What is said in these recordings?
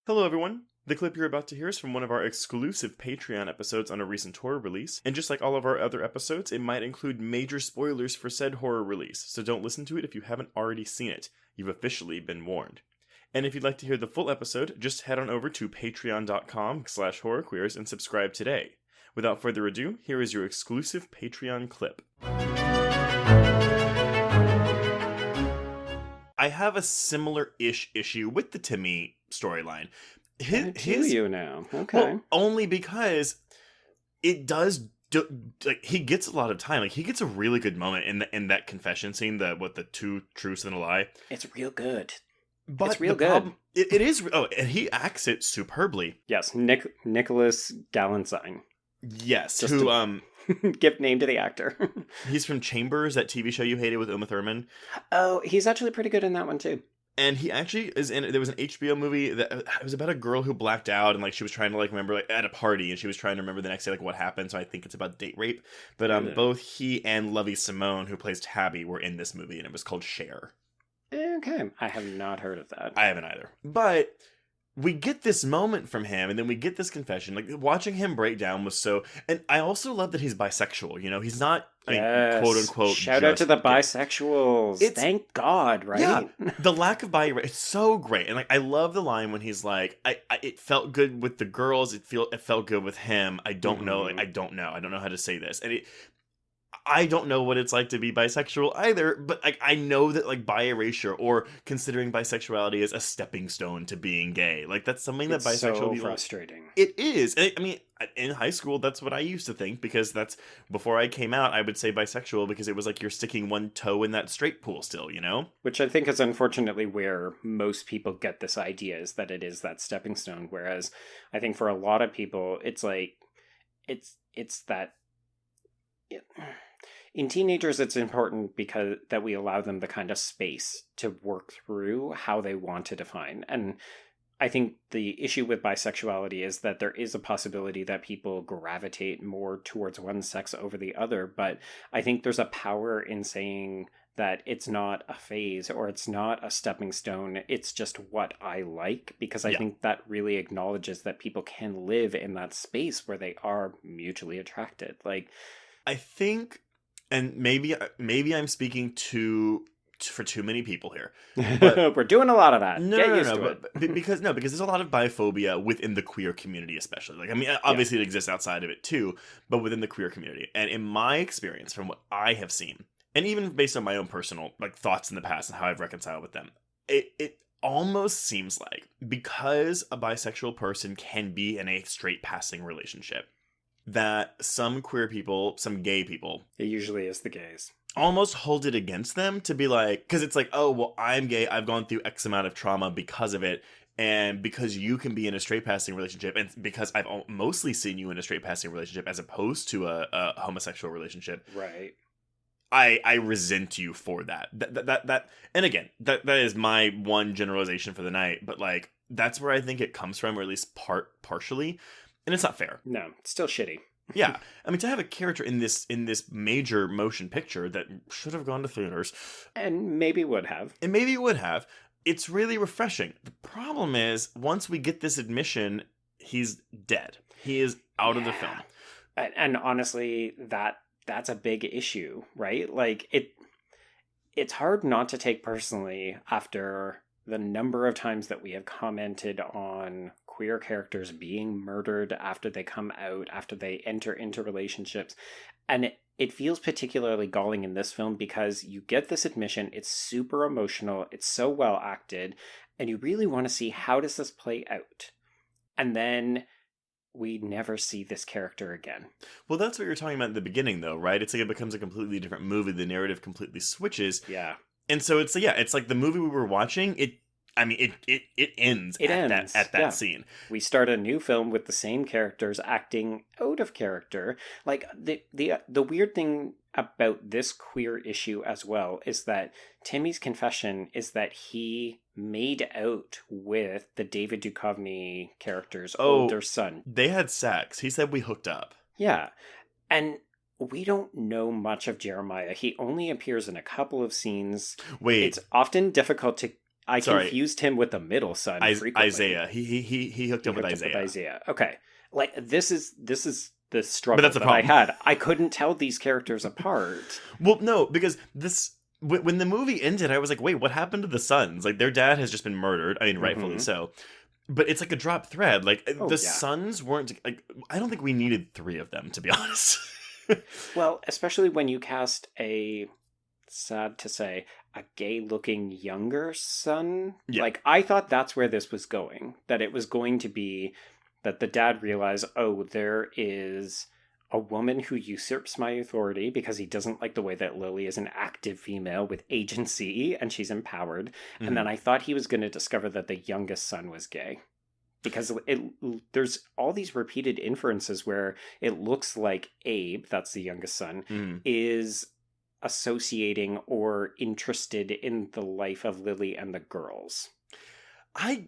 Hello, everyone. The clip you're about to hear is from one of our exclusive Patreon episodes on a recent horror release, and just like all of our other episodes, it might include major spoilers for said horror release, so don't listen to it if you haven't already seen it. You've officially been warned. And if you'd like to hear the full episode, just head on over to patreon.com/horrorqueers and subscribe today. Without further ado, here is your exclusive Patreon clip. I have a similar-ish issue with the Timmy storyline. You now. Okay. Well, only because it does like he gets a lot of time. Like he gets a really good moment in that confession scene, the two truths and a lie. It's real good. But it's real good. It is. Oh, and he acts it superbly. Yes, Nicholas Gallenstein. Yes, Just who give name to the actor. He's from Chambers, that TV show you hated with Uma Thurman. Oh, he's actually pretty good in that one too. And he actually is in. There was an HBO movie that it was about a girl who blacked out and like she was trying to like remember like at a party and she was trying to remember the next day like what happened. So I think it's about date rape. But both he and Lovie Simone, who plays Tabby, were in this movie and it was called Cher. Okay, I have not heard of that. I haven't either. But we get this moment from him, and then we get this confession. Like, watching him break down was so... And I also love that he's bisexual, you know? He's not, quote-unquote... Shout out to the bisexuals. Thank God, right? Yeah, the lack of bi... It's so great. And, like, I love the line when he's like, it felt good with the girls, it felt good with him. I don't know. Like, I don't know how to say this. And I don't know what it's like to be bisexual either, but like I know that like bi erasure or considering bisexuality as a stepping stone to being gay, like that's something that bisexual so people... frustrating. It is. I mean, in high school, that's what I used to think because that's before I came out. I would say bisexual because it was like you're sticking one toe in that straight pool still, you know. Which I think is unfortunately where most people get this idea is that it is that stepping stone. Whereas I think for a lot of people, it's like it's that. In teenagers, it's important because that we allow them the kind of space to work through how they want to define. And I think the issue with bisexuality is that there is a possibility that people gravitate more towards one sex over the other. But I think there's a power in saying that it's not a phase or it's not a stepping stone. It's just what I like, because I think that really acknowledges that people can live in that space where they are mutually attracted. Like, I think... And maybe I'm speaking for too many people here. But we're doing a lot of that. No. Because there's a lot of biphobia within the queer community, especially. Like, I mean, obviously it exists outside of it too, but within the queer community. And in my experience, from what I have seen, and even based on my own personal like thoughts in the past and how I've reconciled with them, it almost seems like because a bisexual person can be in a straight passing relationship, that some queer people, some gay people... It usually is the gays. Almost hold it against them to be like... Because it's like, oh, well, I'm gay, I've gone through X amount of trauma because of it, and because you can be in a straight-passing relationship, and because I've mostly seen you in a straight-passing relationship as opposed to a homosexual relationship... Right. I resent you for that. That and again, that is my one generalization for the night, but like, that's where I think it comes from, or at least partially... And it's not fair. No, it's still shitty. Yeah. I mean, to have a character in this major motion picture that should have gone to theaters. And maybe would have. It's really refreshing. The problem is, once we get this admission, he's dead. He is out of the film. And honestly, that's a big issue, right? Like, it's hard not to take personally after the number of times that we have commented on queer characters being murdered after they come out, after they enter into relationships. And it feels particularly galling in this film because you get this admission, it's super emotional, it's so well acted, and you really want to see how does this play out. And then we never see this character again. Well, that's what you're talking about in the beginning, though, right? It's like it becomes a completely different movie. The narrative completely switches. Yeah. And so it's like the movie we were watching, it ends at that scene. We start a new film with the same characters acting out of character. Like, the weird thing about this queer issue as well is that Timmy's confession is that he made out with the David Duchovny character's older son. They had sex. He said we hooked up. Yeah. And we don't know much of Jeremiah. He only appears in a couple of scenes. Wait. It's often difficult to I Sorry. confused him with the middle son frequently. Isaiah. He hooked up with Isaiah. Okay. Like this is the struggle that's the that I problem. had. I couldn't tell these characters apart. Well, no, because when the movie ended, I was like, wait, what happened to the sons? Like, their dad has just been murdered. I mean, rightfully so. But it's like a drop thread. Like, the sons weren't, like, I don't think we needed 3 of them, to be honest. Well, especially when you cast sad to say, a gay-looking younger son. Yeah. Like, I thought that's where this was going. That it was going to be that the dad realized, oh, there is a woman who usurps my authority because he doesn't like the way that Lily is an active female with agency and she's empowered. Mm-hmm. And then I thought he was going to discover that the youngest son was gay. Because there's all these repeated inferences where it looks like Abe, that's the youngest son, is associating or interested in the life of Lily and the girls.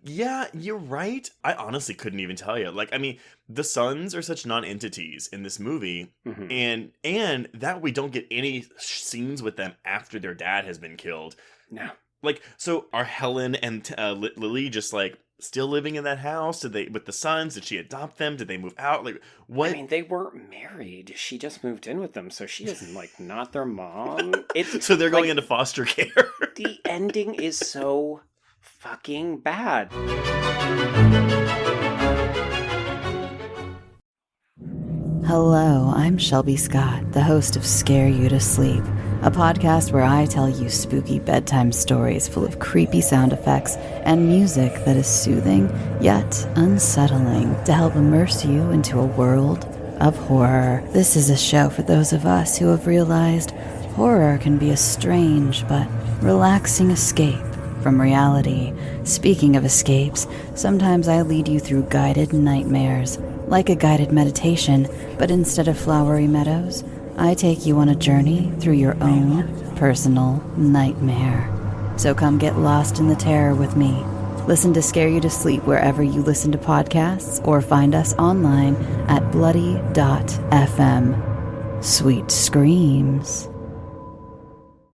Yeah, you're right. I honestly couldn't even tell you. Like, I mean, the sons are such non-entities in this movie, and that we don't get any scenes with them after their dad has been killed. No. Like, so are Helen and Lily just like still living in that house? Did they with the sons? Did she adopt them? Did they move out? Like, what? I mean, they weren't married. She just moved in with them, so she is like not their mom. So they're going into foster care. The ending is so fucking bad. Hello, I'm Shelby Scott, the host of Scare You to Sleep, a podcast where I tell you spooky bedtime stories full of creepy sound effects and music that is soothing yet unsettling to help immerse you into a world of horror. This is a show for those of us who have realized horror can be a strange but relaxing escape from reality. Speaking of escapes, sometimes I lead you through guided nightmares, like a guided meditation, but instead of flowery meadows, I take you on a journey through your own personal nightmare. So come get lost in the terror with me. Listen to Scare You to Sleep wherever you listen to podcasts, or find us online at bloody.fm. Sweet screams.